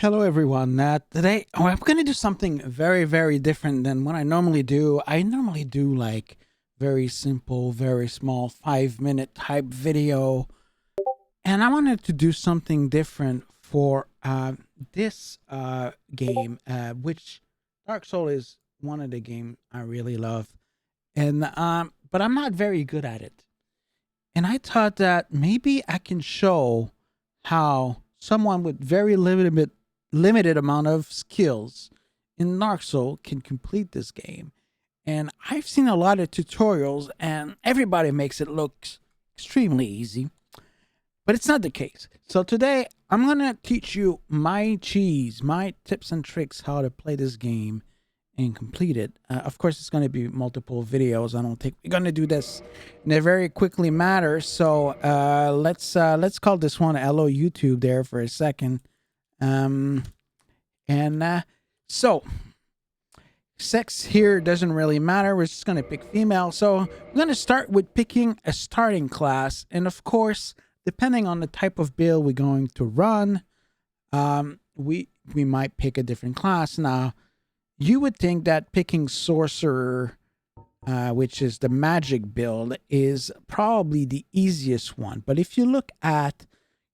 Hello everyone. Today I'm going to do something very different than what I normally do. I normally do like very simple, very small 5-minute type video, and I wanted to do something different for this game, which Dark Souls is one of the games I really love, and but I'm not very good at it. And I thought that maybe I can show how someone with very limited amount of skills in Dark Souls can complete this game. And I've seen a lot of tutorials and everybody makes it look extremely easy, but it's not the case. So today I'm going to teach you my tips and tricks how to play this game and complete it. Of course, it's going to be multiple videos. I don't think we're going to do this in a very quickly matter. So let's call this one "Hello YouTube" there for a second. So sex here doesn't really matter. We're just going to pick female. So we're going to start with picking a starting class, and of course, depending on the type of build we're going to run, we might pick a different class. Now, you would think that picking sorcerer, which is the magic build, is probably the easiest one. But if you look at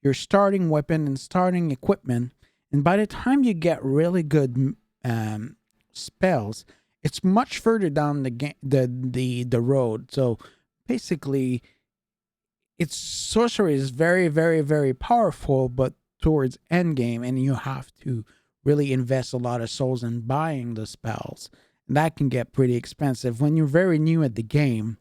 your starting weapon and starting equipment, and by the time you get really good spells, it's much further down the road. So basically, its sorcery is very powerful, but towards end game, and you have to really invest a lot of souls in buying the spells. And that can get pretty expensive. When you're very new at the game,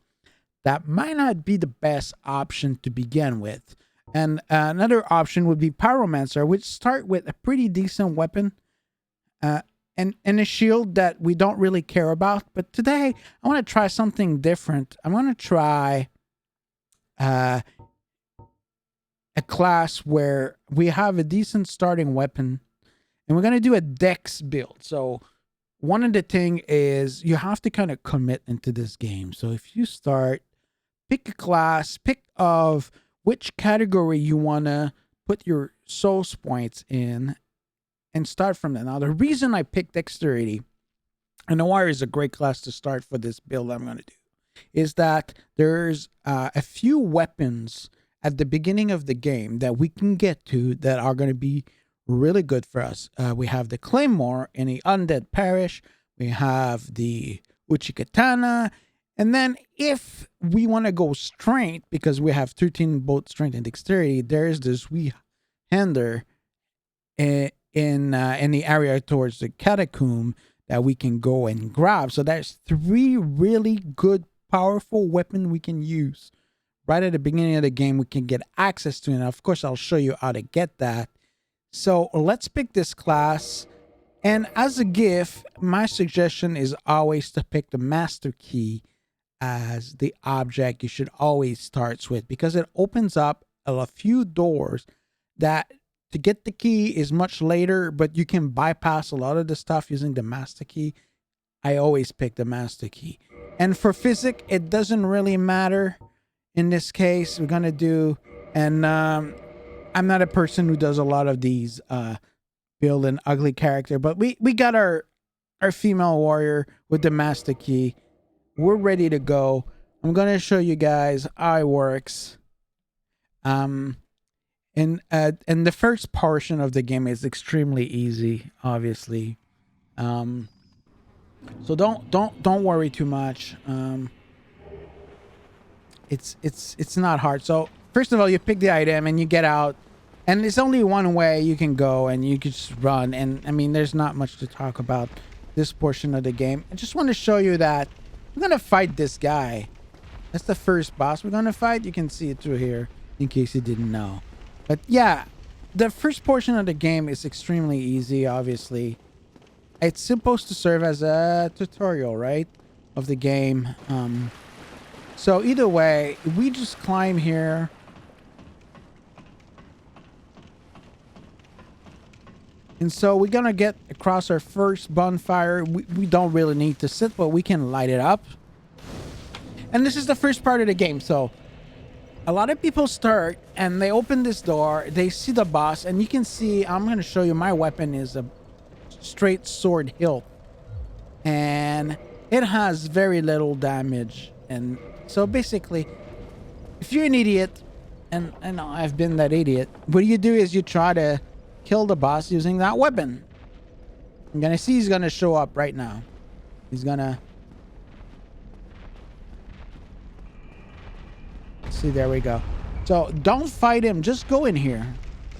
that might not be the best option to begin with. And another option would be Pyromancer, which start with a pretty decent weapon and a shield that we don't really care about. But today, I want to try something different. I want to try a class where we have a decent starting weapon, and we're going to do a dex build. So one of the thing is you have to kind of commit into this game. So if you start, pick a class, pick of which category you want to put your souls points in, and start from that. Now, the reason I picked Dexterity, and the Warrior is a great class to start for this build I'm going to do, is that there's a few weapons at the beginning of the game that we can get to that are going to be really good for us. We have the Claymore in the Undead Parish. We have the Uchikatana. And then if we want to go strength, because we have 13 both strength and dexterity, there's this wee hander in the area towards the catacomb that we can go and grab. So there's 3 really good, powerful weapons we can use. Right at the beginning of the game, we can get access to it. And of course, I'll show you how to get that. So let's pick this class. And as a gift, my suggestion is always to pick the Master Key as the object you should always start with, because it opens up a few doors that to get the key is much later, but you can bypass a lot of the stuff using the Master Key. I always pick the Master Key. And for physic, it doesn't really matter. In this case, we're going to do, and I'm not a person who does a lot of these build an ugly character, but we got our female warrior with the Master Key. We're ready to go. I'm going to show you guys how it works. And the first portion of the game is extremely easy, obviously. So don't worry too much. It's not hard. So first of all, you pick the item and you get out, and there's only one way you can go, and you can just run. And I mean, there's not much to talk about this portion of the game. I just want to show you that we're gonna fight this guy. That's the first boss we're gonna fight. You can see it through here in case you didn't know. But yeah, the first portion of the game is extremely easy. Obviously, it's supposed to serve as a tutorial, right, of the game. So either way, we just climb here. And so we're going to get across our first bonfire. We don't really need to sit, but we can light it up. And this is the first part of the game. So A lot of people start and they open this door, they see the boss, and you can see, I'm going to show you, my weapon is a straight sword hilt, and it has very little damage. And so basically, if you're an idiot, and I've been that idiot, what you do is you try to kill the boss using that weapon. I'm gonna see he's gonna show up right now. He's gonna see, there we go. So don't fight him, just go in here.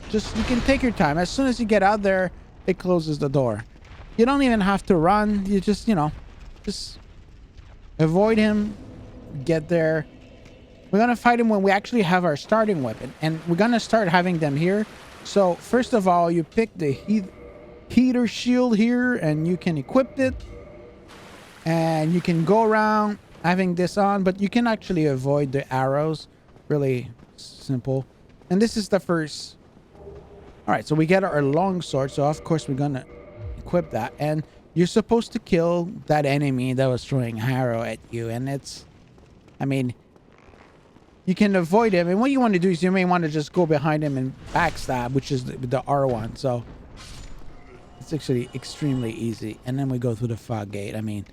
Just, you can take your time. As soon as you get out there, it closes the door. You don't even have to run. You just, you know, just avoid him, get there. We're gonna fight him when we actually have our starting weapon, and we're gonna start having them here. So first of all, you pick the heater shield here, and you can equip it, and you can go around having this on, but you can actually avoid the arrows. Really simple. And this is the first. All right, so we get our long sword, so of course we're gonna equip that, and you're supposed to kill that enemy that was throwing arrow at you. And it's, I mean, you can avoid him, and what you want to do is you may want to just go behind him and backstab, which is the R1. So it's actually extremely easy. And then we go through the fog gate. I mean,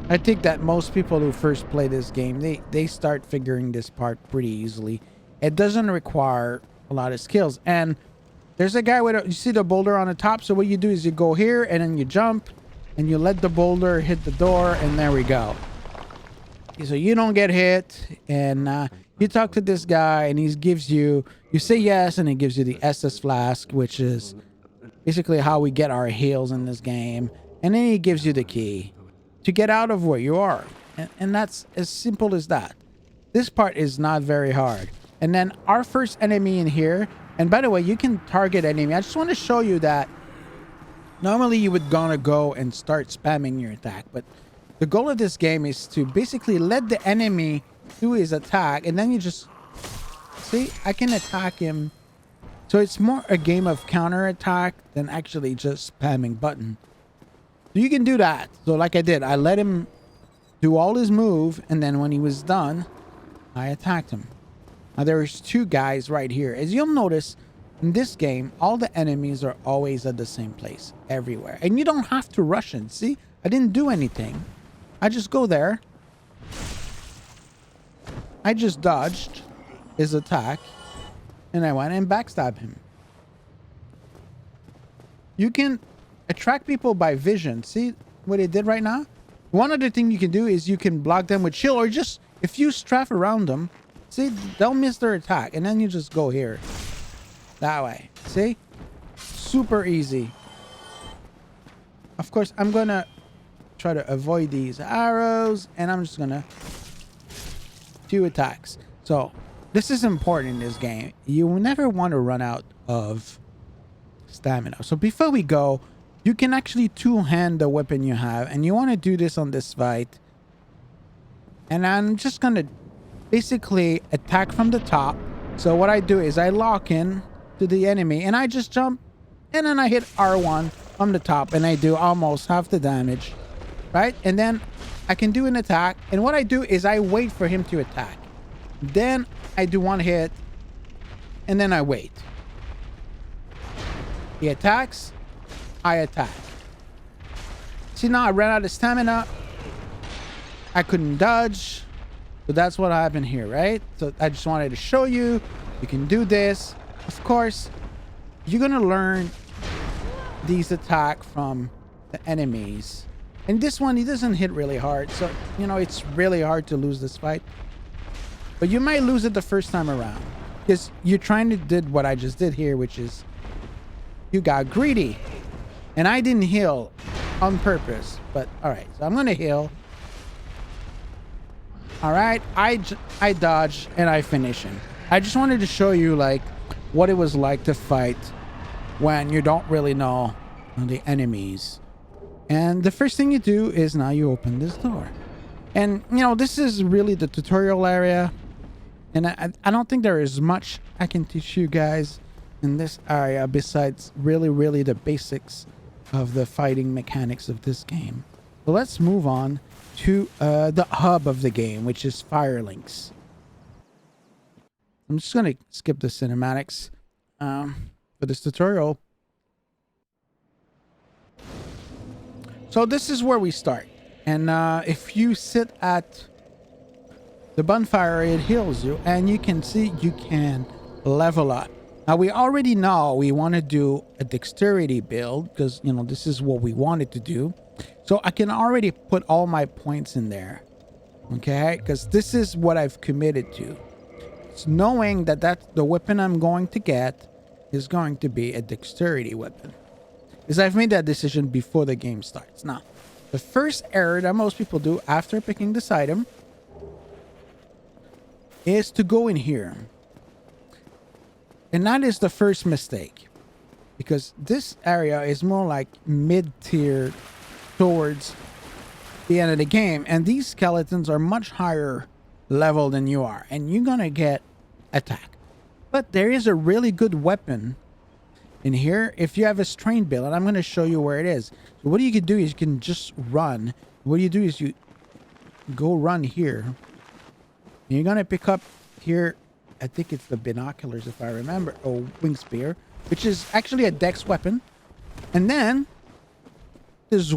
I think that most people who first play this game, they start figuring this part pretty easily. It doesn't require a lot of skills. And there's a guy with a, you see the boulder on the top, so what you do is you go here and then you jump and you let the boulder hit the door, and there we go. So you don't get hit, and you talk to this guy, and he gives you, you say yes, and he gives you the SS flask, which is basically how we get our heals in this game. And then he gives you the key to get out of where you are. And that's as simple as that. This part is not very hard. And then our first enemy in here, and by the way, you can target enemy. I just want to show you that normally you would gonna go and start spamming your attack, but the goal of this game is to basically let the enemy do his attack, and then you just see, I can attack him. So it's more a game of counter attack than actually just spamming button. So you can do that. So like I did, I let him do all his move, and then when he was done, I attacked him. Now there's two guys right here. As you'll notice, in this game, all the enemies are always at the same place, everywhere. And you don't have to rush in. See, I didn't do anything. I just go there. I just dodged his attack, and I went and backstabbed him. You can attract people by vision. See what he did right now? One other thing you can do is you can block them with shield, or just, if you strafe around them, see, they'll miss their attack, and then you just go here. That way. See? Super easy. Of course, I'm gonna try to avoid these arrows, and I'm just gonna few attacks. So this is important in this game. You will never want to run out of stamina. So before we go, you can actually two-hand the weapon you have, and you want to do this on this fight. And I'm just gonna basically attack from the top. So what I do is I lock in to the enemy, and I just jump, and then I hit R1 from the top, and I do almost half the damage. Right? And then I can do an attack. And what I do is I wait for him to attack. Then I do one hit. And then I wait. He attacks. I attack. See, now I ran out of stamina. I couldn't dodge. So that's what happened here, right? So I just wanted to show you. You can do this. Of course, you're going to learn these attacks from the enemies. And this one, he doesn't hit really hard. So, you know, it's really hard to lose this fight. But you might lose it the first time around, because you're trying to do what I just did here, which is you got greedy. And I didn't heal on purpose. But, all right. So I'm going to heal. All right. I dodge, and I finish him. I just wanted to show you, like, what it was like to fight when you don't really know the enemies. And the first thing you do is now you open this door. And, you know, this is really the tutorial area. And I don't think there is much I can teach you guys in this area besides really the basics of the fighting mechanics of this game. So let's move on to the hub of the game, which is Firelinks. I'm just going to skip the cinematics for this tutorial. So this is where we start. And if you sit at the bonfire, it heals you. And you can see you can level up. Now, we already know we want to do a dexterity build because, you know, this is what we wanted to do. So I can already put all my points in there. Okay? Because this is what I've committed to. It's knowing that the weapon I'm going to get is going to be a dexterity weapon. Because I've made that decision before the game starts. Now, the first error that most people do after picking this item is to go in here. And that is the first mistake. Because this area is more like mid-tier towards the end of the game. And these skeletons are much higher level than you are. And you're going to get attacked. But there is a really good weapon in here if you have a strain build. And I'm going to show you where it is. So what you can do is you can just run. What you do is you go run here. And you're going to pick up here, I think it's the binoculars if I remember, or wing spear, which is actually a dex weapon. And then there's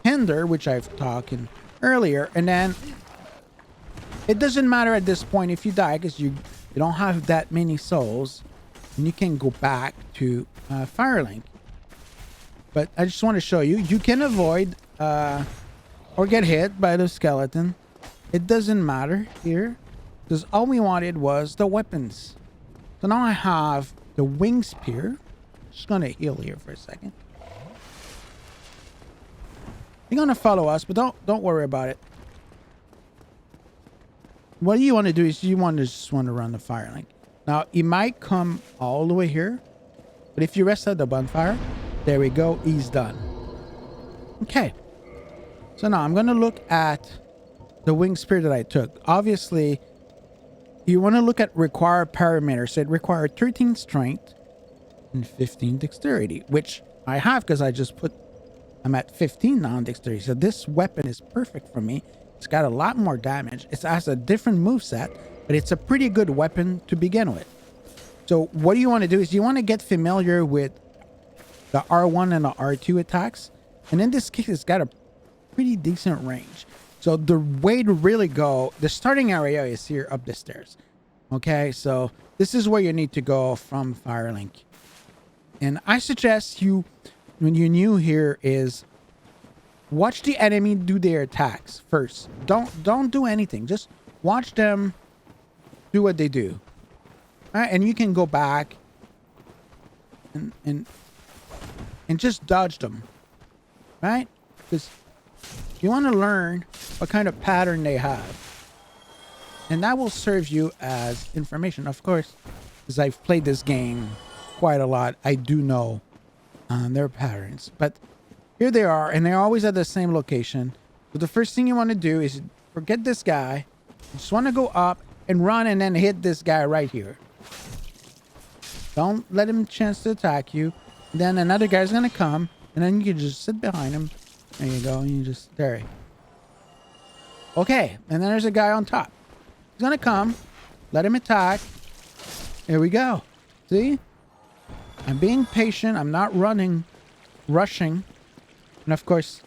Hander, which I've talked in earlier. And then it doesn't matter at this point if you die because you don't have that many souls. And you can go back to Firelink. But I just want to show you, you can avoid or get hit by the skeleton. It doesn't matter here. Because all we wanted was the weapons. So now I have the wing spear. Just going to heal here for a second. You're going to follow us, but don't worry about it. What you want to do is you just want to run the Firelink. Now, he might come all the way here. But if you rest at the bonfire, there we go. He's done. Okay. So now I'm going to look at the wing spear that I took. Obviously, you want to look at required parameters. So it required 13 strength and 15 dexterity, which I have because I'm at 15 now on dexterity. So this weapon is perfect for me. It's got a lot more damage. It has a different moveset, but it's a pretty good weapon to begin with. So what you want to do is you want to get familiar with the R1 and the R2 attacks. And in this case, it's got a pretty decent range. So the way to really go, the starting area is here up the stairs. Okay, so this is where you need to go from Firelink. And I suggest you, when you're new here, is watch the enemy do their attacks first. Don't do anything. Just watch them do what they do. All right, and you can go back and just dodge them. Right? Because you want to learn what kind of pattern they have. And that will serve you as information. Of course, because I've played this game quite a lot, I do know their patterns. But here they are, and they're always at the same location. So the first thing you want to do is forget this guy. You just want to go up and run and then hit this guy right here. Don't let him chance to attack you. Then another guy's going to come, and then you can just sit behind him. There you go. And you just, there. Okay. And then there's a guy on top. He's going to come. Let him attack. Here we go. See? I'm being patient. I'm not rushing. And of course,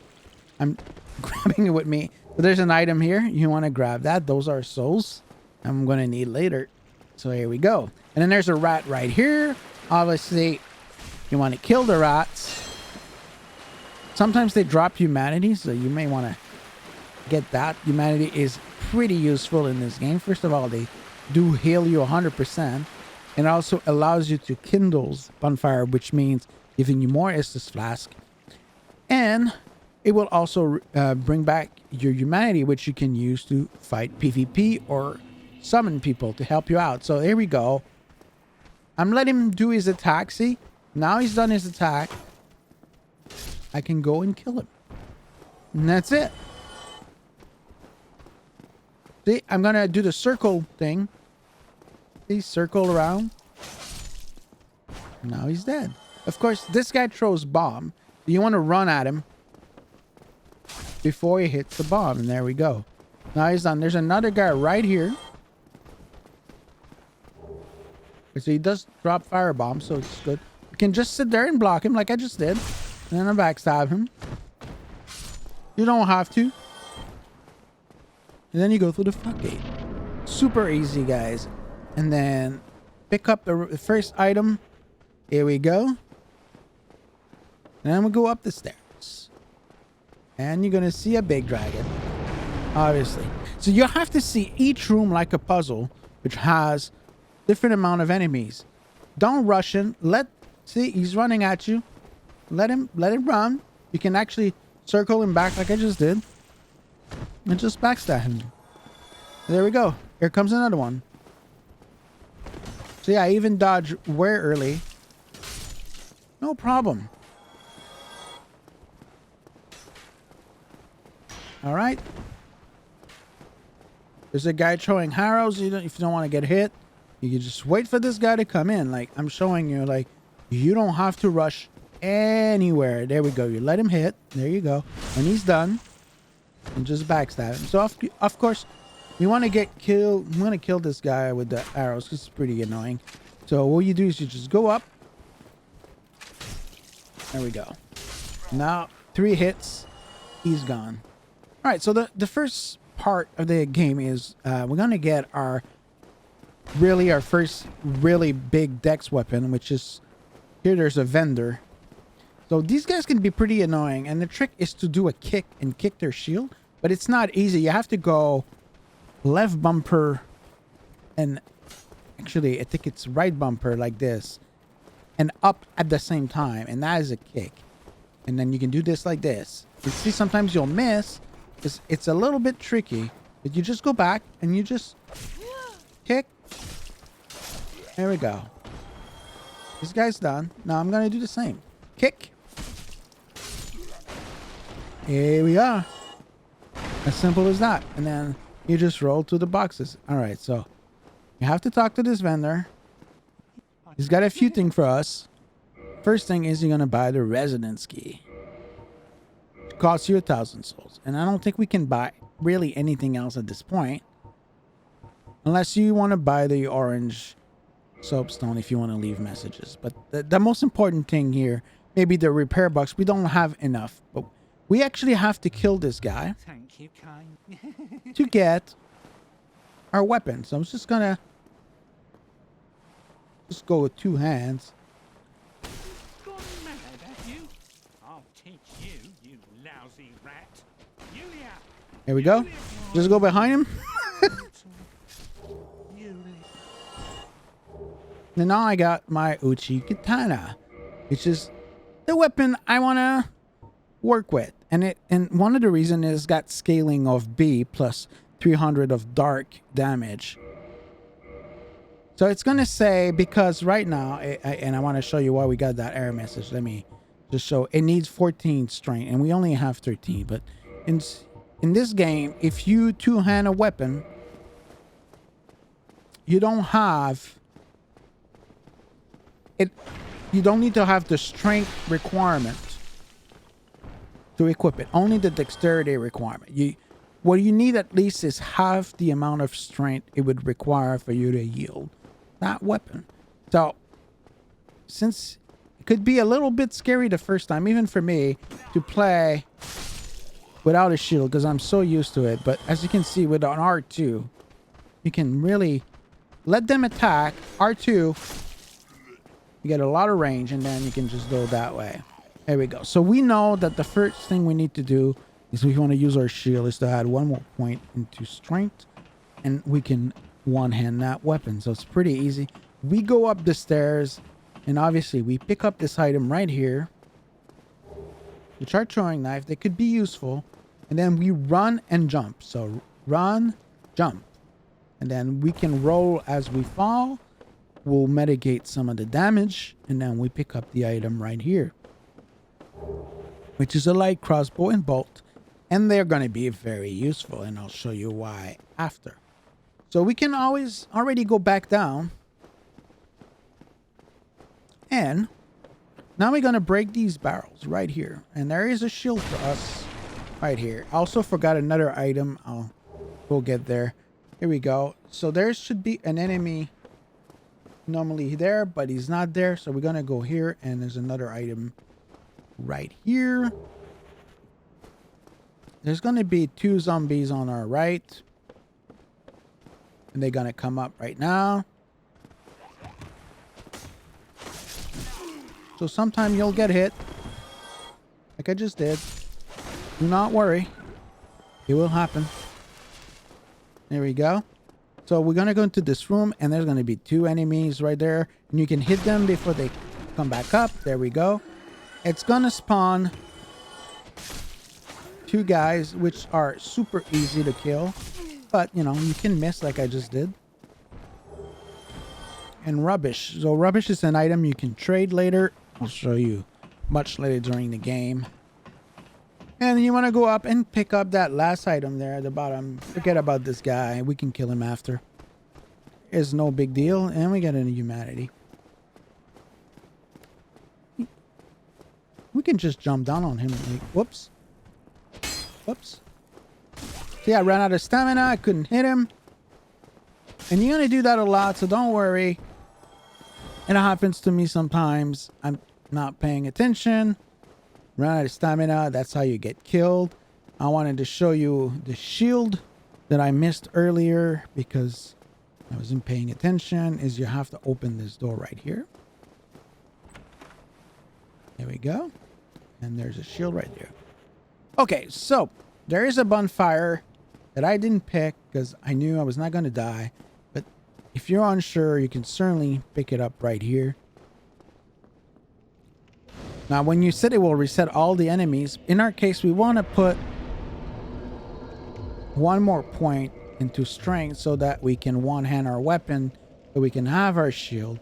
I'm grabbing it with me. But there's an item here. You want to grab that. Those are souls I'm going to need later. So here we go. And then there's a rat right here. Obviously, you want to kill the rats. Sometimes they drop humanity, so you may want to get that. Humanity is pretty useful in this game. First of all, they do heal you 100%. And also allows you to kindle bonfire, which means giving you more Estus Flask. And it will also bring back your humanity, which you can use to fight PvP or summon people to help you out. So here we go. I'm letting him do his attack. See? Now he's done his attack. I can go and kill him. And that's it. See? I'm going to do the circle thing. See? Circle around. Now he's dead. Of course, this guy throws bomb. You want to run at him before he hits the bomb. And there we go. Now he's done. There's another guy right here. So he does drop fire bombs, so it's good. You can just sit there and block him like I just did. And then I backstab him. You don't have to. And then you go through the floodgate. Super easy, guys. And then pick up the first item. Here we go. And then we go up the stairs. And you're going to see a big dragon. Obviously. So you have to see each room like a puzzle, which has different amount of enemies. Don't rush in. See, he's running at you. Let him run. You can actually circle him back like I just did. And just backstab him. There we go. Here comes another one. See, I even dodge way early. No problem. All right. There's a guy throwing arrows. If you don't want to get hit, you can just wait for this guy to come in. Like I'm showing you, like you don't have to rush anywhere. There we go. You let him hit. There you go. When he's done, and just backstab him. So of course, we want to get killed. We want to kill this guy with the arrows because it's pretty annoying. So what you do is you just go up. There we go. Now 3 hits, he's gone. All right. So the first part of the game is we're gonna get our first really big dex weapon, which is here. There's a vendor. So these guys can be pretty annoying, and the trick is to do a kick and kick their shield, but it's not easy. You have to go left bumper and actually I think it's right bumper like this and up at the same time, and that is a kick. And then you can do this like this. You see, sometimes you'll miss. It's a little bit tricky, but you just go back and you just kick. There we go. This guy's done. Now I'm gonna do the same. Kick. Here we are. As simple as that. And then you just roll to the boxes. All right, so you have to talk to this vendor. He's got a few things for us. First thing is you're gonna buy the residence key. It costs you 1,000 souls, and I don't think we can buy really anything else at this point, unless you want to buy the orange soapstone if you want to leave messages. But the most important thing here, maybe the repair box. We don't have enough, but we actually have to kill this guy. Thank you, kind. To get our weapon. So I'm just gonna go with 2 hands. Gone mad, have you? I'll teach you, you lousy rat. Yulia! Here we go. Just go behind him. And now I got my Uchi Katana, which is the weapon I want to work with. And one of the reasons is got scaling of B plus 300 of dark damage. So it's going to say, because right now, and I want to show you why we got that error message. Let me just show. It needs 14 strength, and we only have 13. But in this game, if you 2-hand a weapon, you don't have it. You don't need to have the strength requirement to equip it. Only the dexterity requirement. What you need at least is half the amount of strength it would require for you to yield that weapon. So since it could be a little bit scary the first time, even for me, to play without a shield because I'm so used to it. But as you can see with an R2, you can really let them attack. R2, you get a lot of range, and then you can just go that way. There we go. So we know that the first thing we need to do is we want to use our shield is to add 1 more point into strength, and we can one-hand that weapon. So it's pretty easy. We go up the stairs, and obviously we pick up this item right here, which are throwing knife. They could be useful. And then we run and jump. So run, jump. And then we can roll as we fall. We'll mitigate some of the damage, and then we pick up the item right here, which is a light crossbow and bolt, and they're going to be very useful, and I'll show you why after. So we can already go back down, and now we're going to break these barrels right here, and there is a shield for us right here. I also forgot another item. We'll get there. Here we go. So there should be an enemy normally there, but he's not there. So we're gonna go here, and there's another item right here. There's gonna be 2 zombies on our right, and they're gonna come up right now. So sometime you'll get hit, like I just did. Do not worry, it will happen. There we go. So we're gonna go into this room, and there's gonna be 2 enemies right there, and you can hit them before they come back up. There we go. It's gonna spawn 2 guys, which are super easy to kill, but you know, you can miss like I just did. And rubbish. So rubbish is an item you can trade later. I'll show you much later during the game. And you want to go up and pick up that last item there at the bottom. Forget about this guy. We can kill him after. It's no big deal. And we get into humanity. We can just jump down on him. Like, whoops. Whoops. See, I ran out of stamina. I couldn't hit him. And you're going to do that a lot, so don't worry. It happens to me sometimes. I'm not paying attention. Run out of stamina. That's how you get killed. I wanted to show you the shield that I missed earlier because I wasn't paying attention. Is you have to open this door right here. There we go. And there's a shield right there. Okay, so there is a bonfire that I didn't pick because I knew I was not going to die. But if you're unsure, you can certainly pick it up right here. Now, when you said it will reset all the enemies, in our case, we want to put 1 more point into strength so that we can one-hand our weapon, so we can have our shield.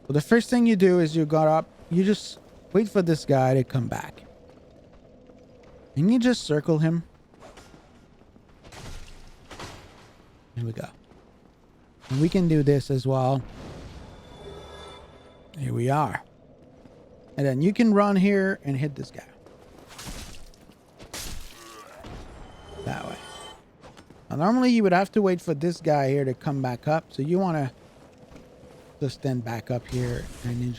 So the first thing you do is you got up, you just wait for this guy to come back. And you just circle him. Here we go. And we can do this as well. Here we are. And then you can run here and hit this guy. That way. Now, normally you would have to wait for this guy here to come back up. So you want to just stand back up here and you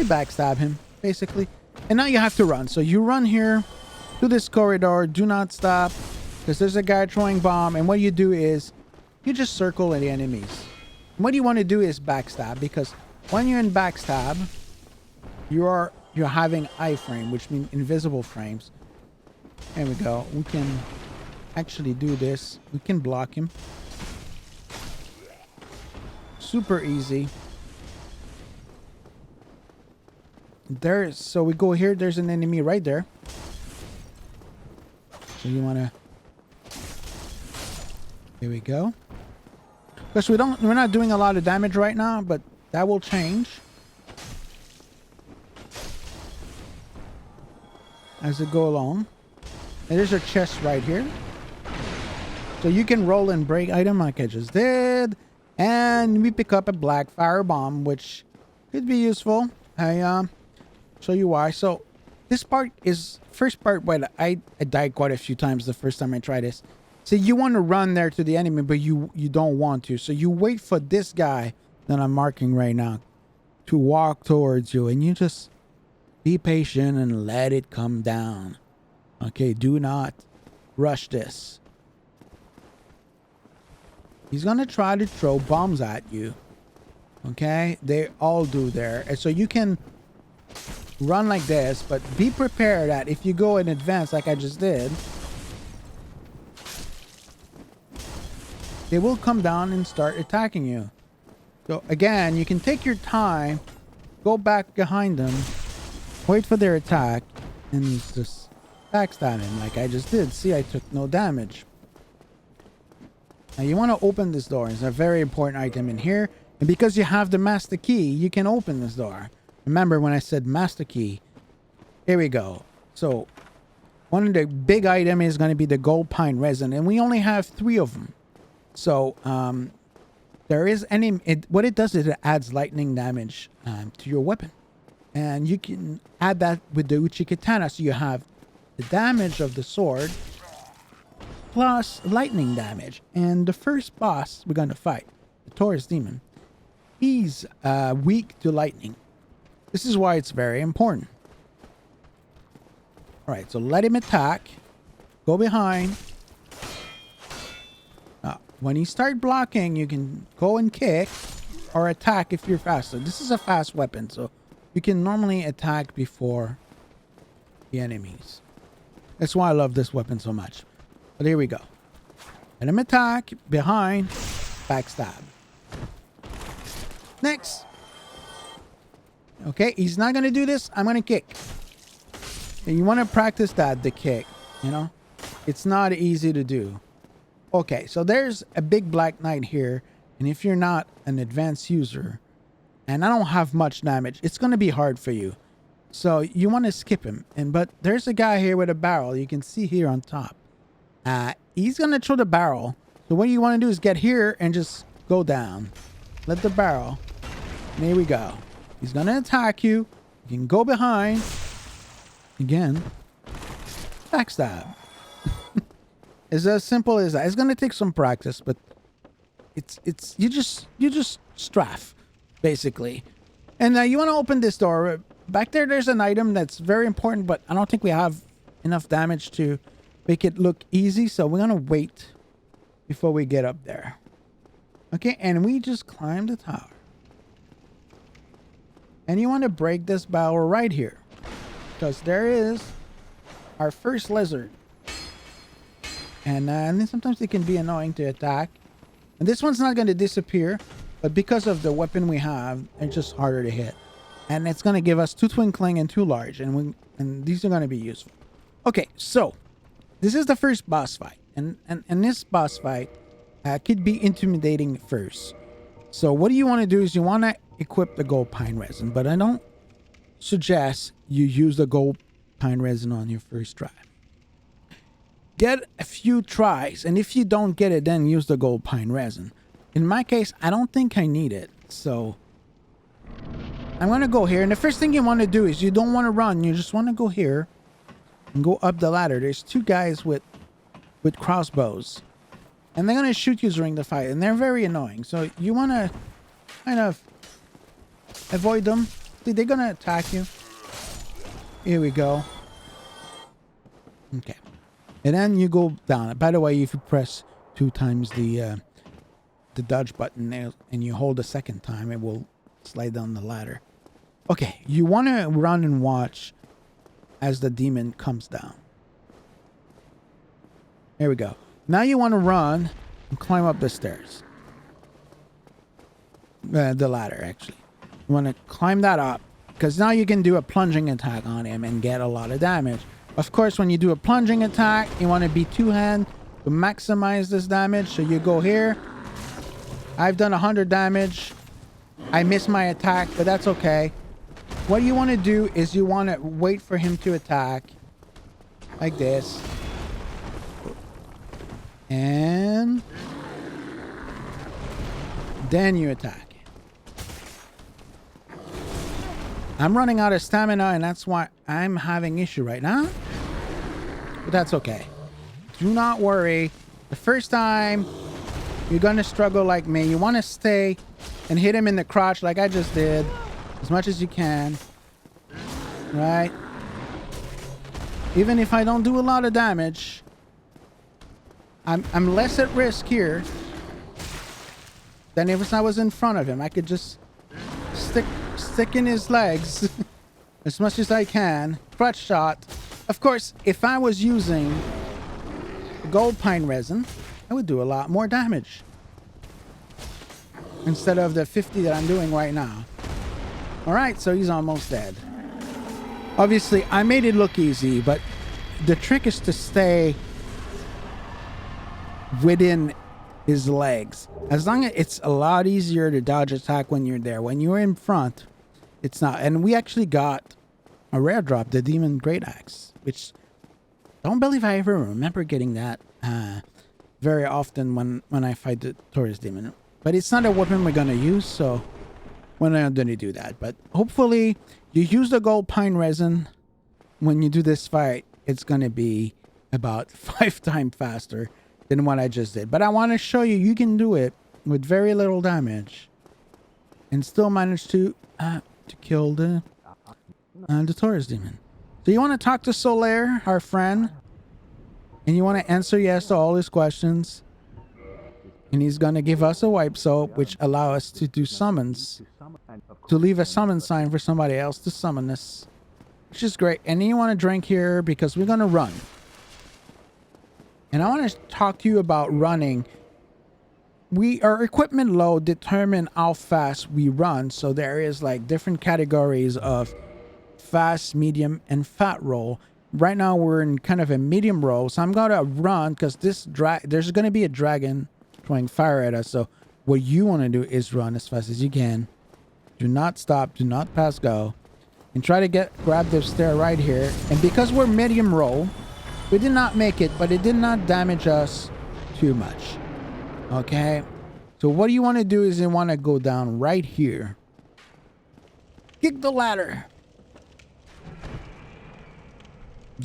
backstab him, basically. And now you have to run. So you run here to this corridor. Do not stop because there's a guy throwing bomb. And what you do is you just circle the enemies. And what you want to do is backstab, because when you're in backstab, you're having iframe, which means invisible frames. There we go. We can actually do this. We can block him. Super easy. So we go here. There's an enemy right there. So you want to... Here we go. Because we're not doing a lot of damage right now, but that will change as it go along. And there's a chest right here. So you can roll and break item like I just did. And we pick up a black fire bomb, which could be useful. I show you why. So this part is first part where I died quite a few times the first time I tried this. So you want to run there to the enemy, but you don't want to. So you wait for this guy that I'm marking right now to walk towards you, and you just be patient and let it come down. Okay, do not rush this. He's gonna try to throw bombs at you. Okay, they all do there. And so you can run like this, but be prepared that if you go in advance like I just did, they will come down and start attacking you. So again, you can take your time, go back behind them, wait for their attack, and just backstab him like I just did. See, I took no damage. Now you want to open this door. It's a very important item in here. And because you have the master key, you can open this door. Remember when I said master key? Here we go. So one of the big items is going to be the gold pine resin. And we only have 3 of them. So there is what it does is it adds lightning damage to your weapon. And you can add that with the Uchi Katana. So you have the damage of the sword plus lightning damage. And the first boss we're going to fight, the Taurus Demon, He's weak to lightning. This is why it's very important. All right, so let him attack. Go behind. When he start blocking, you can go and kick or attack if you're faster. This is a fast weapon, so you can normally attack before the enemies. That's why I love this weapon so much. But here we go. Let him attack behind, backstab. Next. Okay, he's not gonna do this. I'm gonna kick. And you want to practice that, the kick. You know, it's not easy to do. Okay, so there's a big black knight here, and if you're not an advanced user, and I don't have much damage, it's gonna be hard for you. So you want to skip him. But there's a guy here with a barrel. You can see here on top. He's gonna throw the barrel. So what you want to do is get here and just go down. Let the barrel. And here we go. He's gonna attack you. You can go behind. Again. Backstab. It's as simple as that. It's gonna take some practice, but it's you just strafe, basically. And you want to open this door. Back there, there's an item that's very important, but I don't think we have enough damage to make it look easy. So we're gonna wait before we get up there. Okay, and we just climb the tower. And you want to break this barrel right here, because there is our first lizard. And then sometimes it can be annoying to attack. And this one's not going to disappear, but because of the weapon we have, it's just harder to hit. And it's going to give us 2 twinkling and 2 large, and these are going to be useful. Okay, so this is the first boss fight, and this boss fight could be intimidating first. So what you want to do is you want to equip the gold pine resin, but I don't suggest you use the gold pine resin on your first try. Get a few tries, and if you don't get it, then use the gold pine resin. In my case, I don't think I need it, so I'm gonna go here. And the first thing you want to do is you don't want to run. You just want to go here and go up the ladder. There's 2 guys with crossbows, and they're gonna shoot you during the fight, and they're very annoying. So you want to kind of avoid them. See, they're gonna attack you. Here we go. Okay. And then you go down. By the way, if you press 2 times the dodge button there and you hold a second time, it will slide down the ladder. Okay, you want to run and watch as the demon comes down. There we go. Now you want to run and climb up the stairs. The ladder, actually. You want to climb that up, because now you can do a plunging attack on him and get a lot of damage. Of course, when you do a plunging attack, you want to be 2-hand to maximize this damage. So you go here. I've done 100 damage. I missed my attack, but that's okay. What you want to do is you want to wait for him to attack. Like this. And then you attack. I'm running out of stamina, and that's why I'm having issue right now. But that's okay. Do not worry. The first time, you're going to struggle like me. You want to stay and hit him in the crotch like I just did. As much as you can. Right? Even if I don't do a lot of damage, I'm less at risk here than if I was in front of him. I could just stick in his legs as much as I can. Crutch shot. Of course, if I was using gold pine resin, I would do a lot more damage instead of the 50 that I'm doing right now. All right, so he's almost dead. Obviously, I made it look easy, but the trick is to stay within his legs. As long as it's a lot easier to dodge attack when you're there. When you're in front, it's not. And we actually got a rare drop, the Demon Great Axe, which I don't believe I ever remember getting that very often when I fight the Taurus Demon. But it's not a weapon we're going to use, so we're not going to do that. But hopefully you use the gold pine resin when you do this fight. It's going to be about 5 times faster than what I just did. But I want to show you can do it with very little damage. and still managed to kill the Taurus demon. So you want to talk to Solaire, our friend, and you want to answer yes to all his questions. And he's going to give us a wipe soap, which allow us to do summons, to leave a summon sign for somebody else to summon us, which is great. And then you want to drink here because we're going to run. And I want to talk to you about running. Our equipment load determine how fast we run. So there is like different categories of fast, medium, and fat roll. Right now we're in kind of a medium roll. So I'm going to run because there's going to be a dragon throwing fire at us. So what you want to do is run as fast as you can. Do not stop. Do not pass go. And try to grab this stair right here. And because we're medium roll, we did not make it, but it did not damage us too much. Okay. So what you want to do is you want to go down right here. Kick the ladder.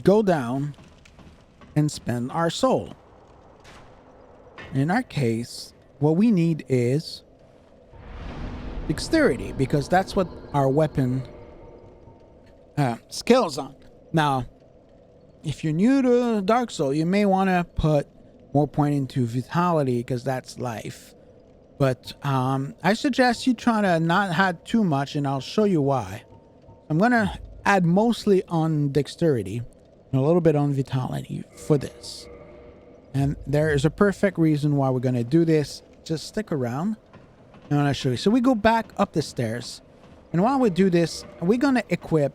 Go down and spend our soul. In our case, what we need is dexterity, because that's what our weapon scales on. Now, if you're new to Dark Souls, you may want to put more point into vitality because that's life. But I suggest you try to not add too much, and I'll show you why. I'm going to add mostly on dexterity and a little bit on vitality for this. And there is a perfect reason why we're going to do this. Just stick around and I'll show you. So we go back up the stairs. And while we do this, we're going to equip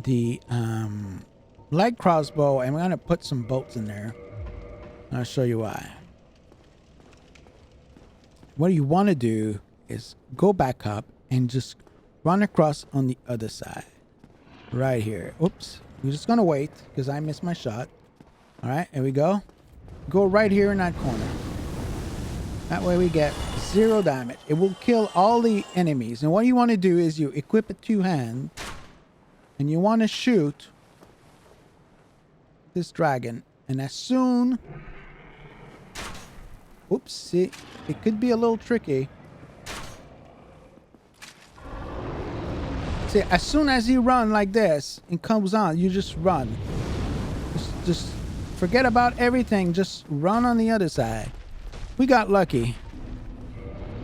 the light crossbow, and we're going to put some bolts in there. I'll show you why. What you want to do is go back up and just run across on the other side. Right here. Oops. We're just going to wait because I missed my shot. All right, here we go. Go right here in that corner. That way we get 0 damage. It will kill all the enemies. And what you want to do is you equip a 2-hand. And you want to shoot this dragon. And as soon... Oops, see, it could be a little tricky. See, as soon as you run like this, it comes on, you just run. Just forget about everything. Just run on the other side. We got lucky.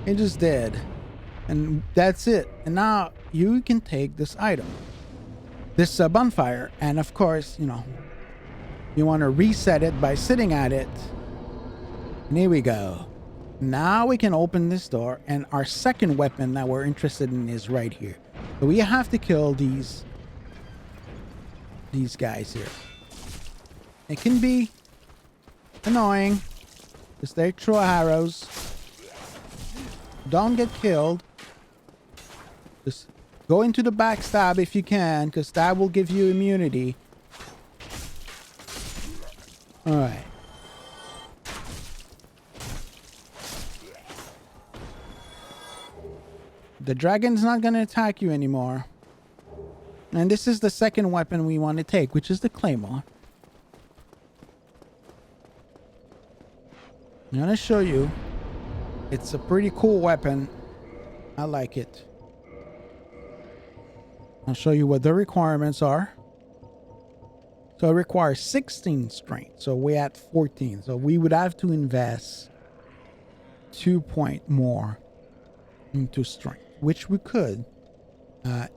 It just did. And that's it. And now you can take this item. This bonfire. And of course, you want to reset it by sitting at it. And here we go. Now we can open this door. And our second weapon that we're interested in is right here. So we have to kill these guys here. It can be annoying because they throw arrows. Don't get killed. Just go into the backstab if you can, because that will give you immunity. Alright. The dragon's not going to attack you anymore. And this is the second weapon we want to take, which is the claymore. I'm going to show you. It's a pretty cool weapon. I like it. I'll show you what the requirements are. So it requires 16 strength. So we're at 14. So we would have to invest 2 point more into strength, which we could.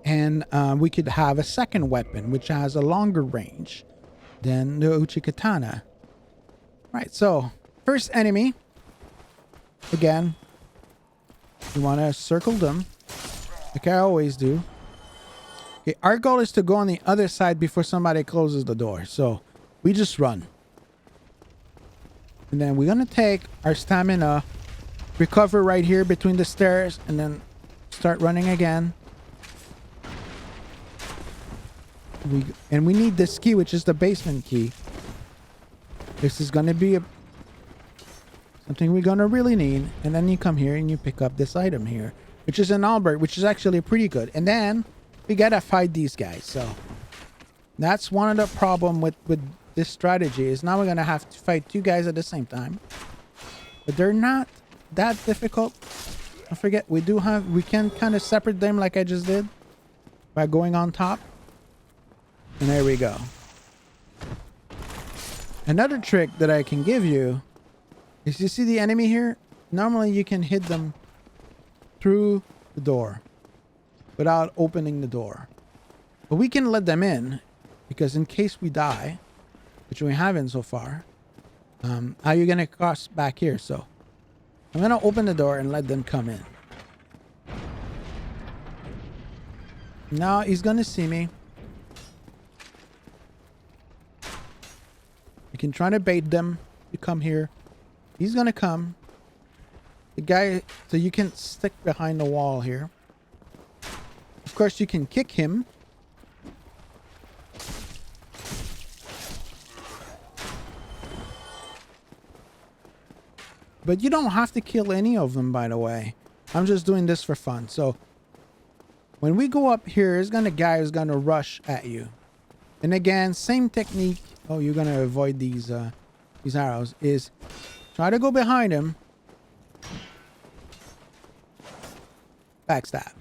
And we could have a second weapon, which has a longer range than the Uchikatana. Right, so first enemy. Again, you want to circle them, like I always do. Okay, our goal is to go on the other side before somebody closes the door. So we just run. And then we're going to take our stamina, recover right here between the stairs, and then start running again. We need this key, which is the basement key. This is going to be something we're going to really need. And then you come here and you pick up this item here, which is an Albert, which is actually pretty good. And then we got to fight these guys. So that's one of the problem with this strategy is now we're going to have to fight 2 guys at the same time. But they're not that difficult. Don't forget, we can kind of separate them like I just did by going on top. And there we go. Another trick that I can give you is, you see the enemy here? Normally you can hit them through the door without opening the door. But we can let them in, because in case we die, which we haven't so far, how you gonna cross back here? So I'm gonna open the door and let them come in. Now he's gonna see me. You can try to bait them to come here. He's gonna come. The guy, so you can stick behind the wall here. Of course, you can kick him. But you don't have to kill any of them, by the way. I'm just doing this for fun. So when we go up here, there's gonna guy who's gonna rush at you. And again, same technique. Oh, you're gonna avoid these arrows. Is try to go behind him. Backstab.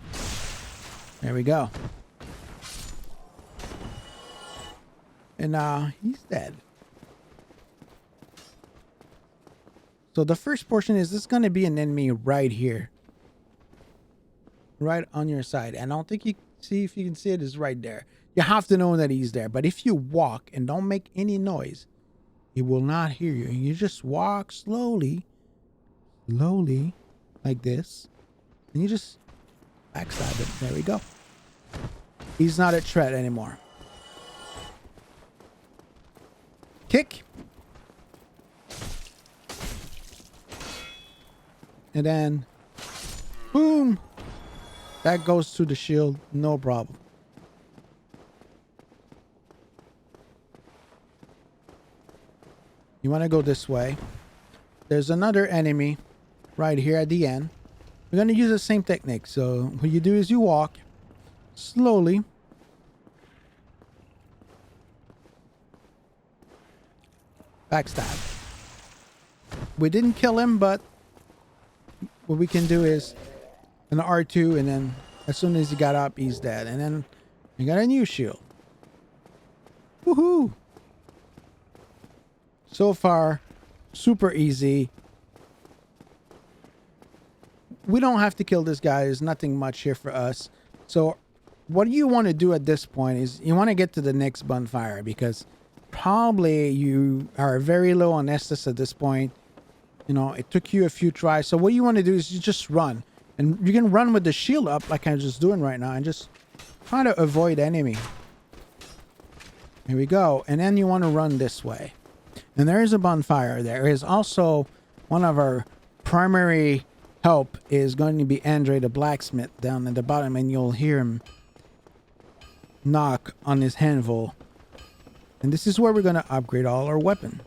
There we go. And he's dead. So the first portion is this going to be an enemy right here. Right on your side. And I don't think you see, if you can see it, is right there. You have to know that he's there. But if you walk and don't make any noise, he will not hear you. You just walk slowly. Slowly. Like this. And you just backstab him. There we go. He's not a threat anymore. Kick. And then, boom. That goes to the shield. No problem. You want to go this way. There's another enemy right here at the end. We're going to use the same technique. So what you do is you walk slowly. Backstab. We didn't kill him, but what we can do is an R2, and then as soon as he got up, he's dead. And then you got a new shield. Woohoo! So far, super easy. We don't have to kill this guy. There's nothing much here for us. So what you want to do at this point is you want to get to the next bonfire, because probably you are very low on Estus at this point. You know, it took you a few tries. So what you want to do is you just run. And you can run with the shield up like I'm just doing right now, and just try to avoid enemy. Here we go. And then you want to run this way. And there is a bonfire. There is also one of our primary help is going to be Andre the blacksmith down at the bottom, and you'll hear him knock on his anvil. And this is where we're going to upgrade all our weapon.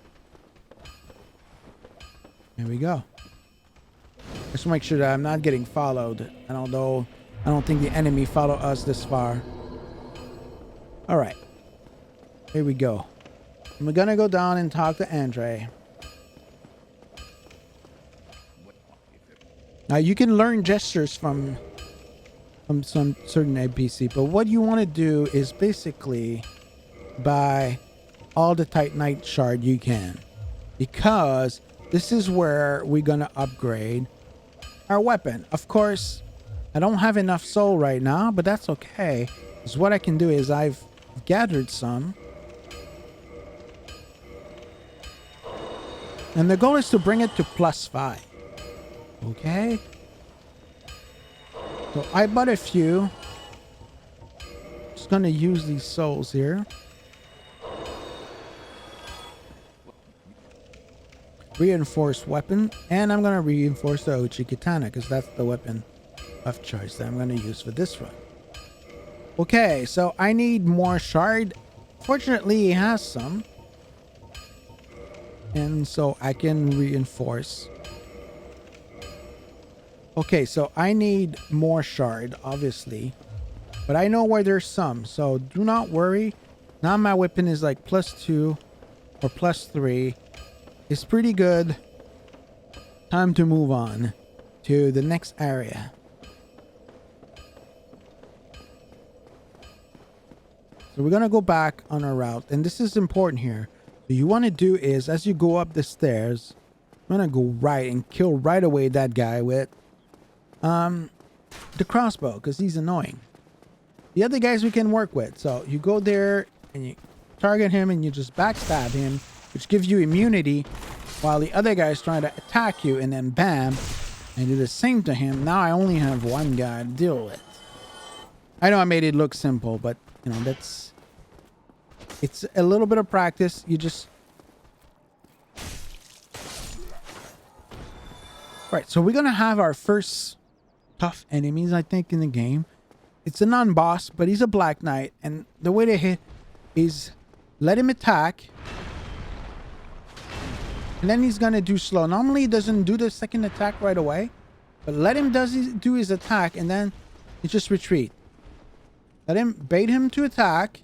Here we go. Just make sure that I'm not getting followed. I don't think the enemy follow us this far. All right. Here we go. And we're gonna go down and talk to Andre. Now you can learn gestures from some certain NPC, but what you want to do is basically buy all the Titanite shard you can, because this is where we're gonna upgrade our weapon. Of course, I don't have enough soul right now, but that's okay. Because what I can do is I've gathered some. And the goal is to bring it to +5. Okay? So I bought a few. Just gonna use these souls here. Reinforced weapon, and I'm going to reinforce the Ochi Katana, because that's the weapon of choice that I'm going to use for this run. Okay, so I need more shard. Fortunately, he has some, and so I can reinforce. Okay, so I need more shard, obviously, but I know where there's some, so do not worry. Now my weapon is like +2 or +3. It's pretty good. Time to move on. to the next area. So we're going to go back on our route. And this is important here. What you want to do is, as you go up the stairs, I'm going to go right and kill right away that guy with the crossbow, because he's annoying. The other guys we can work with. So you go there and you target him and you just backstab him, which gives you immunity, while the other guy is trying to attack you, and then bam, and do the same to him. Now I only have one guy to deal with. I know I made it look simple, but you know, it's a little bit of practice. You just... Right, so we're gonna have our first tough enemies, I think, in the game. It's a non-boss, but he's a Black Knight, and the way to hit is let him attack, and then he's gonna do slow. Normally he doesn't do the second attack right away, but let him do his attack, and then you just retreat. Let him bait him to attack,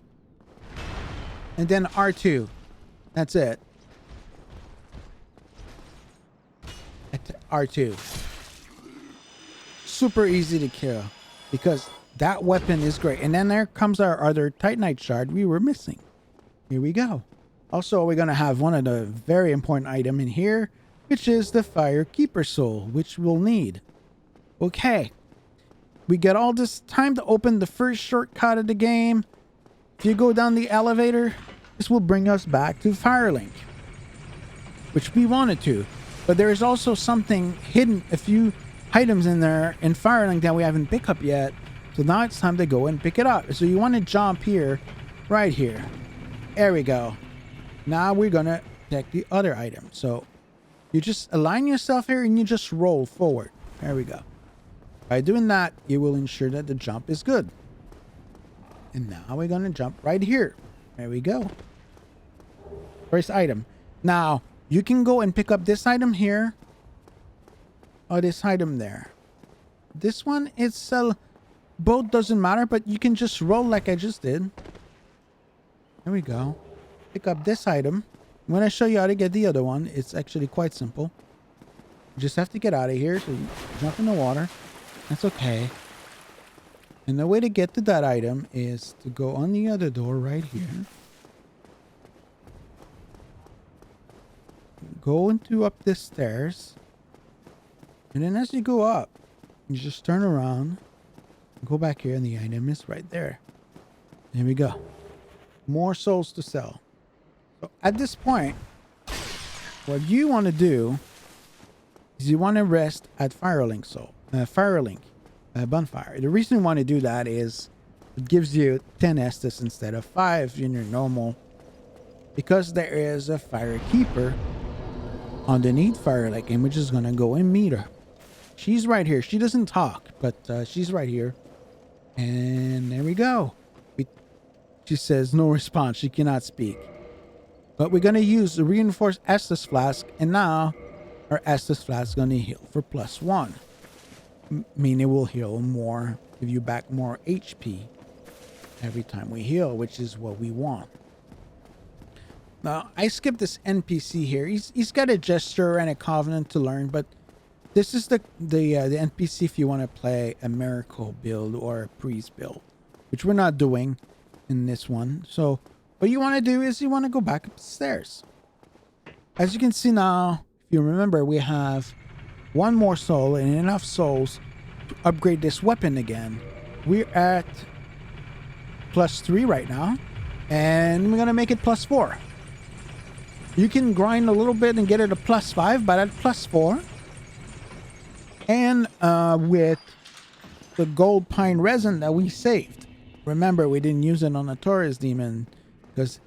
and then R2. That's it. R2. Super easy to kill, because that weapon is great. And then there comes our other Titanite shard we were missing. Here we go. Also, we're going to have one of the very important item in here, which is the Firekeeper Soul, which we'll need. Okay. We got all this time to open the first shortcut of the game. If you go down the elevator, this will bring us back to Firelink, which we wanted to. But there is also something hidden, a few items in there in Firelink that we haven't picked up yet. So now it's time to go and pick it up. So you want to jump here, right here. There we go. Now we're going to take the other item. So you just align yourself here and you just roll forward. There we go. By doing that, you will ensure that the jump is good. And now we're going to jump right here. There we go. First item. Now, you can go and pick up this item here, or this item there. This one, it's both doesn't matter, but you can just roll like I just did. There we go. Pick up this item. When I show you how to get the other one, it's actually quite simple. You just have to get out of here, so you jump in the water. That's okay. And the way to get to that item is to go on the other door right here. Go up this stairs. And then as you go up, you just turn around. Go back here and the item is right there. There we go. More souls to sell. So at this point, what you want to do is you want to rest at Firelink bonfire. The reason you want to do that is it gives you 10 Estus instead of 5 in your normal, because there is a Firekeeper underneath Firelink, and we're just gonna go and meet her. She's right here. She doesn't talk, but she's right here. And there we go. She says no response. She cannot speak. But we're gonna use the reinforced Estus flask, and now our Estus flask is gonna heal for +1. Meaning it will heal more, give you back more HP every time we heal, which is what we want. Now, I skipped this NPC here. He's got a gesture and a covenant to learn, but this is the NPC if you want to play a miracle build or a priest build, which we're not doing in this one. So what you want to do is you want to go back upstairs. As you can see now, if you remember, we have one more soul and enough souls to upgrade this weapon again. We're at +3 right now, and we're gonna make it +4. You can grind a little bit and get it to +5, but at +4, and with the gold pine resin that we saved. Remember, we didn't use it on the Taurus demon because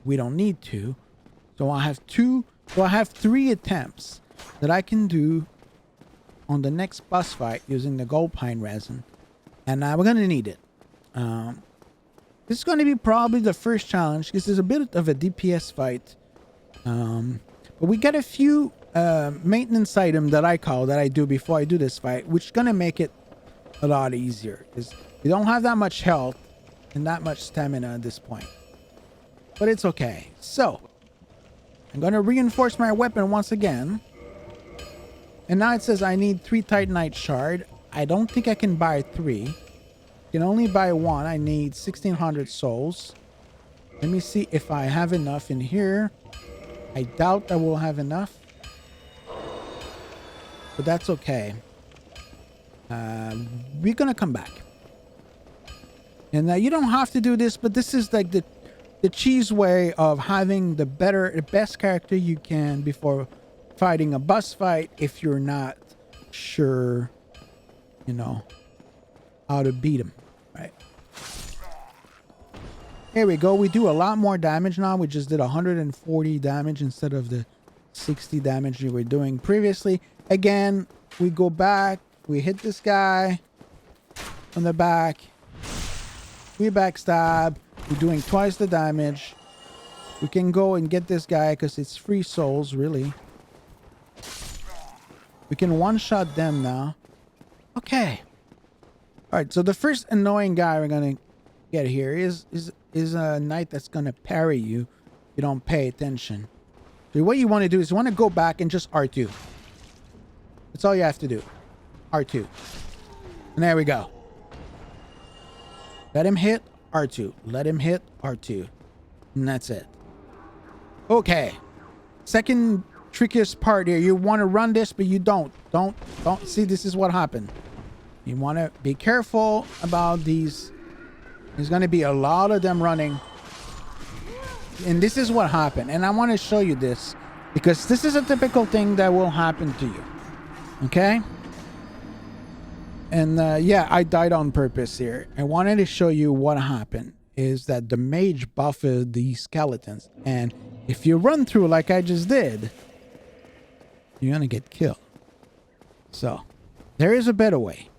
we don't need to. So I have 3 attempts that I can do on the next boss fight using the gold pine resin, and we're gonna need it. This is going to be probably the first challenge. This is a bit of a DPS fight, but we got a few maintenance items that I do before I do this fight, which is going to make it a lot easier because we don't have that much health and that much stamina at this point, but it's okay. So I'm going to reinforce my weapon once again. And now it says I need 3 Titanite shard. I don't think I can buy 3. I can only buy 1. I need 1600 souls. Let me see if I have enough in here. I doubt I will have enough. But that's okay. We're gonna come back. And you don't have to do this, but this is like the cheese way of having the best character you can before fighting a boss fight if you're not sure, you know, how to beat him, right? Here we go. We do a lot more damage now. We just did 140 damage instead of the 60 damage we were doing previously. Again, we go back. We hit this guy on the back. We backstab. We're doing twice the damage. We can go and get this guy because it's free souls, really. We can one-shot them now. Okay. All right, so the first annoying guy we're going to get here is a knight that's going to parry you if you don't pay attention. So what you want to do is you want to go back and just R2. That's all you have to do. R2. And there we go. Let him hit R2. Let him hit R2. And that's it. Okay. Second trickiest part here. You want to run this, but you don't. Don't. See, this is what happened. You want to be careful about these. There's going to be a lot of them running. And this is what happened. And I want to show you this because this is a typical thing that will happen to you. Okay? And yeah, I died on purpose here. I wanted to show you what happened is that the mage buffed these skeletons. And if you run through like I just did, you're going to get killed. So there is a better way.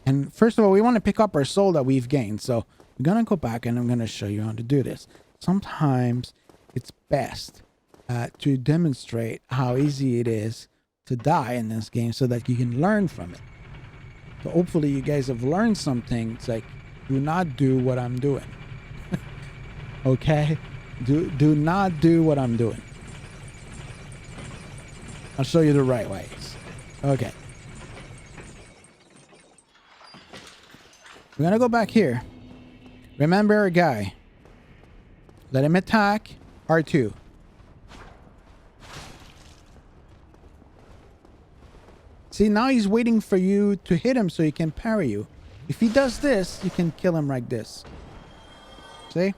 And first of all, we want to pick up our soul that we've gained. So we're going to go back and I'm going to show you how to do this. Sometimes it's best to demonstrate how easy it is to die in this game so that you can learn from it. So hopefully you guys have learned something. It's like, do not do what I'm doing. Okay? Do not do what I'm doing. I'll show you the right ways. Okay. We're gonna go back here. Remember our guy. Let him attack. R2. See, now he's waiting for you to hit him so he can parry you. If he does this, you can kill him like this. See?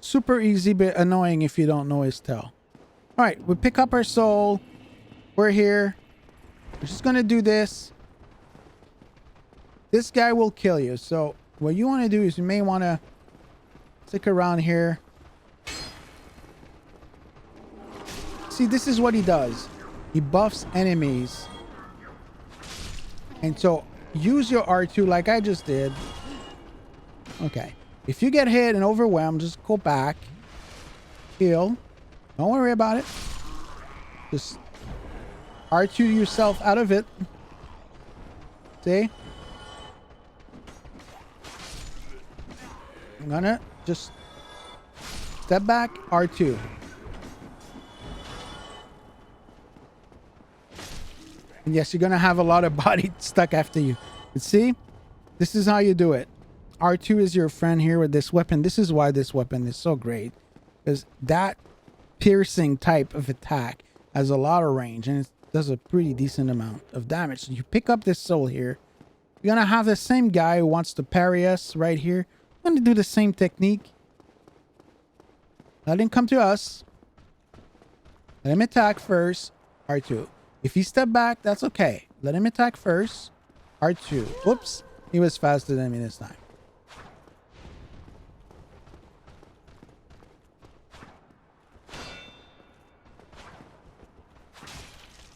Super easy, but annoying if you don't know his tail. Alright, we pick up our soul. We're here. We're just gonna do this. This guy will kill you. So what you want to do is you may want to stick around here. See, this is what he does. He buffs enemies. And so use your R2 like I just did. Okay. If you get hit and overwhelmed, just go back. Heal. Don't worry about it. Just R2 yourself out of it. See? I'm gonna just step back, R2. And yes, you're gonna have a lot of body stuck after you. But see, this is how you do it. R2 is your friend here with this weapon. This is why this weapon is so great. Because that piercing type of attack has a lot of range and it does a pretty decent amount of damage. So you pick up this soul here. You're gonna have the same guy who wants to parry us right here. I'm gonna do the same technique. Let him come to us. Let him attack first. R2. If he step back, that's okay. Let him attack first. R2. Whoops. He was faster than me this time.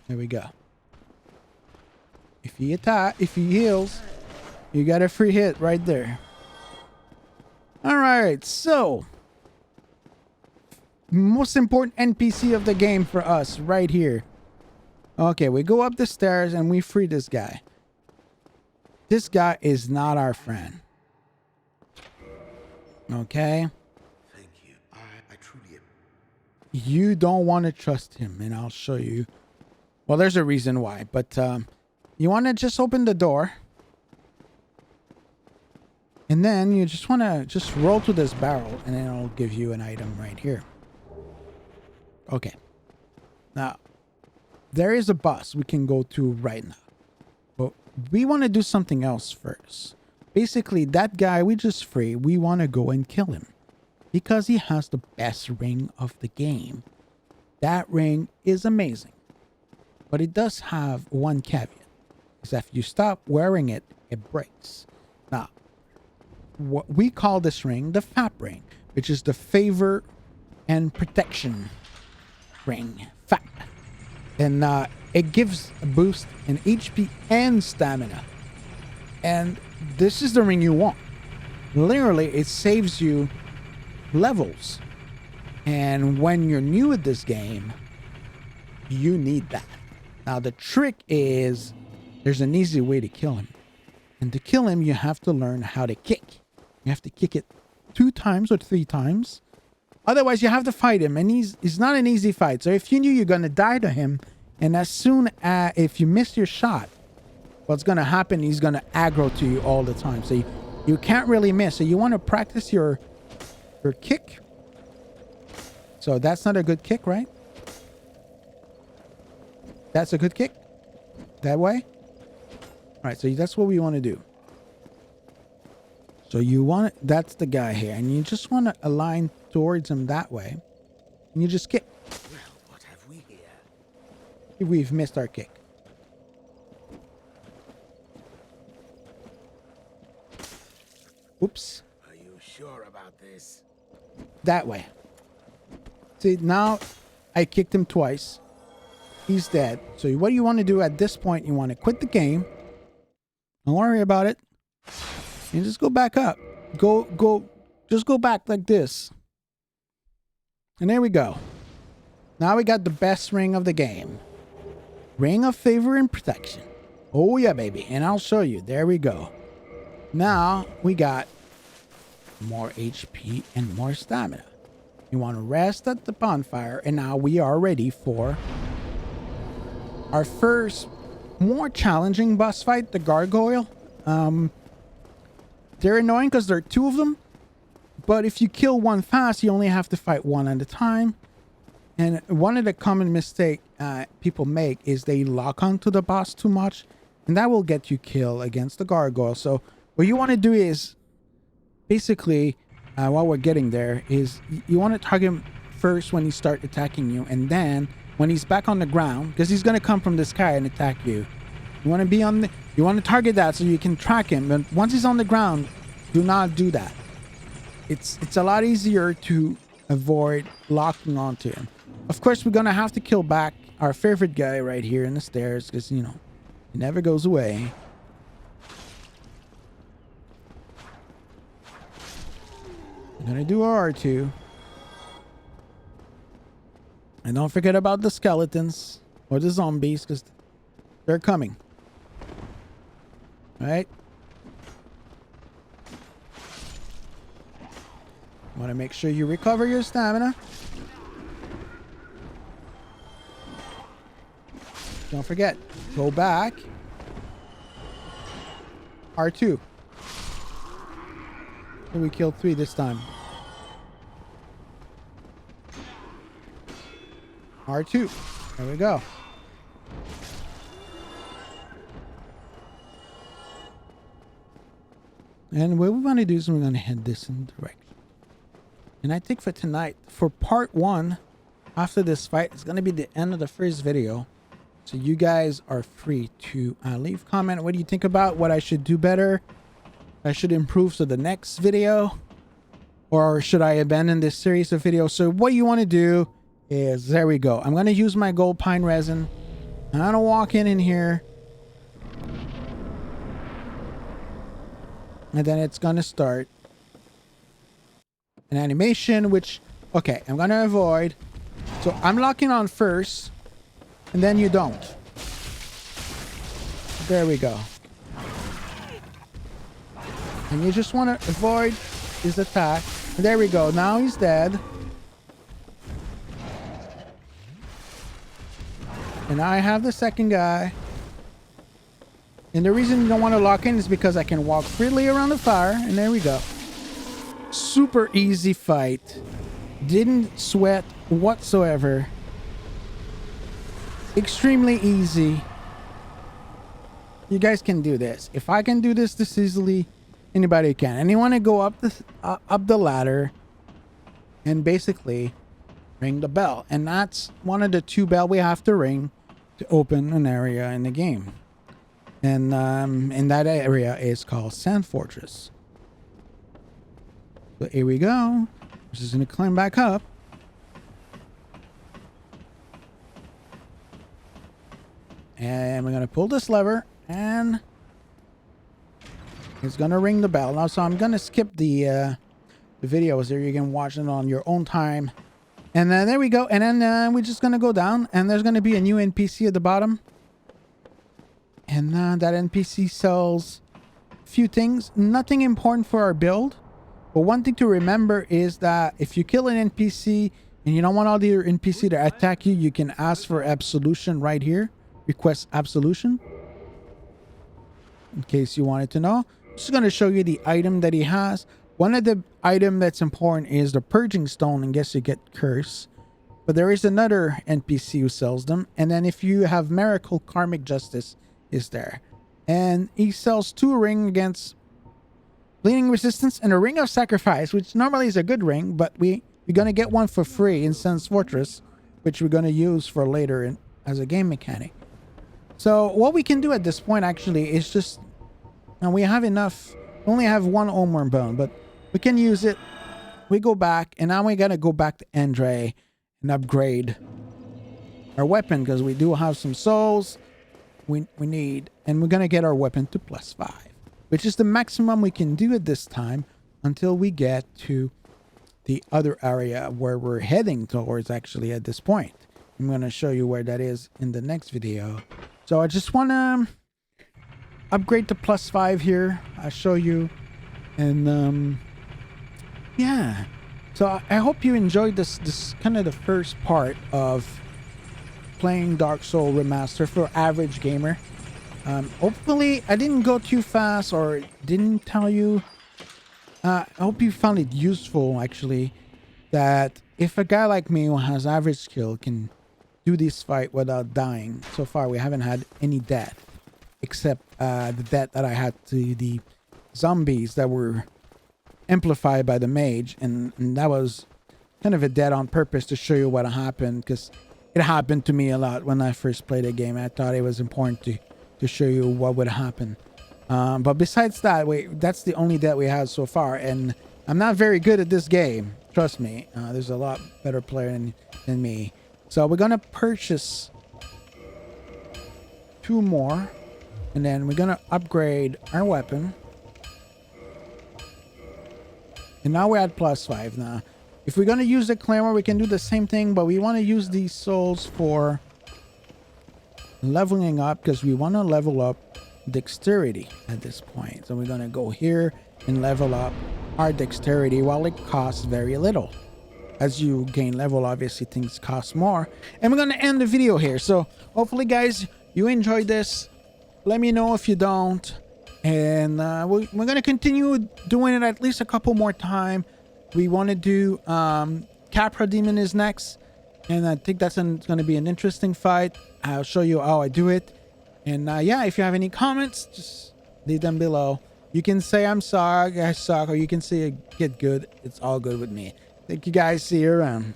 There we go. If he heals, you got a free hit right there. Alright, so most important NPC of the game for us right here. Okay, we go up the stairs and we free this guy. This guy is not our friend. Okay? Thank you. I truly am. You don't want to trust him, and I'll show you Well, there's a reason why, but you want to just open the door. And then you just want to just roll to this barrel, and then it'll give you an item right here. Okay. Now, there is a boss we can go to right now. But we want to do something else first. Basically, that guy we just freed, we want to go and kill him. Because he has the best ring of the game. That ring is amazing. But it does have one caveat. Is that if you stop wearing it, it breaks. Now, what we call this ring the FAP ring, which is the favor and protection ring. FAP. And it gives a boost in HP and stamina. And this is the ring you want. Literally, it saves you levels. And when you're new at this game, you need that. Now, the trick is there's an easy way to kill him. And to kill him, you have to learn how to kick. You have to kick it 2 times or 3 times. Otherwise, you have to fight him. And he's not an easy fight. So if you knew you're going to die to him, and as soon as if you miss your shot, what's going to happen, he's going to aggro to you all the time. So you can't really miss. So you want to practice your kick. So that's not a good kick, right? That's a good kick? That way? All right, so that's what we want to do. So you want it, that's the guy here. And you just want to align towards him that way. And you just kick. Well, what have we here? We've missed our kick. Oops. Are you sure about this? That way. See, now I kicked him twice. He's dead. So what you want to do at this point, you want to quit the game. Don't worry about it. And just go back up. Just go back like this. And there we go. Now we got the best ring of the game. Ring of favor and protection. Oh yeah, baby. And I'll show you. There we go. Now we got more HP and more stamina. You want to rest at the bonfire. And now we are ready for our first more challenging boss fight, the gargoyle. They're annoying because there are 2 of them. But if you kill one fast, you only have to fight one at a time. And one of the common mistakes people make is they lock onto the boss too much. And that will get you killed against the gargoyle. So what you want to do is basically, while we're getting there, is you want to target him first when he starts attacking you. And then when he's back on the ground, because he's going to come from the sky and attack you. You want to be on the, you want to target that so you can track him. But once he's on the ground, do not do that. It's a lot easier to avoid locking onto him. Of course, we're going to have to kill back our favorite guy right here in the stairs because, you know, he never goes away. I'm going to do our R2. And don't forget about the skeletons or the zombies because they're coming. All right? Want to make sure you recover your stamina. Don't forget, go back. R2. And we killed 3 this time. R2. There we go. And what we want to do is we're going to head this in direction. And I think for tonight, for part 1, after this fight, it's going to be the end of the first video. So you guys are free to leave a comment. What do you think about what I should do better? I should improve to the next video? Or should I abandon this series of videos? So what you want to do is, there we go. I'm going to use my gold pine resin. I'm going to walk in here. And then it's going to start an animation, which, okay, I'm going to avoid. So I'm locking on first, and then you don't. There we go. And you just want to avoid his attack. And there we go. Now he's dead. And I have the second guy. And the reason you don't want to lock in is because I can walk freely around the fire. And there we go. Super easy fight. Didn't sweat whatsoever. Extremely easy. You guys can do this. If I can do this easily, anybody can. And you want to go up the ladder and basically ring the bell. And that's one of the 2 bells we have to ring to open an area in the game. And in that area is called Sand Fortress. So here we go. We're just going to climb back up. And we're going to pull this lever and it's going to ring the bell. Now, so I'm going to skip the videos there. You can watch it on your own time. And then there we go. And then we're just going to go down and there's going to be a new NPC at the bottom. And that NPC sells a few things. Nothing important for our build. But one thing to remember is that if you kill an NPC and you don't want all the NPC to attack you, you can ask for absolution right here. Request absolution. In case you wanted to know. I'm just going to show you the item that he has. One of the item that's important is the purging stone. And guess you get curse. But there is another NPC who sells them. And then if you have miracle, karmic justice is there. And he sells 2 ring against bleeding resistance and a ring of sacrifice, which normally is a good ring, but we're gonna get one for free in Sand Fortress, which we're gonna use for later as a game mechanic. So what we can do at this point actually is just, and we have enough, we only have 1 Homeworm bone, but we can use it. We go back, and now we gotta go back to Andre and upgrade our weapon because we do have some souls. We need, and we're gonna get our weapon to +5, which is the maximum we can do at this time until we get to the other area where we're heading towards actually at this point. I'm gonna show you where that is in the next video. So I just wanna upgrade to +5 here. I'll show you, and yeah. So I hope you enjoyed this kind of the first part of playing Dark Souls Remastered for average gamer. Hopefully I didn't go too fast or didn't tell you. I hope you found it useful actually, that if a guy like me who has average skill can do this fight without dying. So far we haven't had any death except the death that I had to the zombies that were amplified by the mage, and that was kind of a death on purpose to show you what happened, because it happened to me a lot when I first played the game. I thought it was important to show you what would happen. But besides that, that's the only death we had so far, and I'm not very good at this game. Trust me, there's a lot better player than me. So we're gonna purchase 2 more, and then we're gonna upgrade our weapon. And now we're at +5 now. If we're gonna use the claymore, we can do the same thing, but we want to use these souls for leveling up, because we want to level up dexterity at this point. So we're gonna go here and level up our dexterity while it costs very little. As you gain level, obviously things cost more. And we're gonna end the video here. So hopefully guys, you enjoyed this. Let me know if you don't. And we're gonna continue doing it at least a couple more times. We want to do Capra Demon is next, and I think that's going to be an interesting fight. I'll show you how I do it. And yeah, if you have any comments, just leave them below. You can say I'm sorry, I suck, or you can say get good. It's all good with me. Thank you guys. See you around.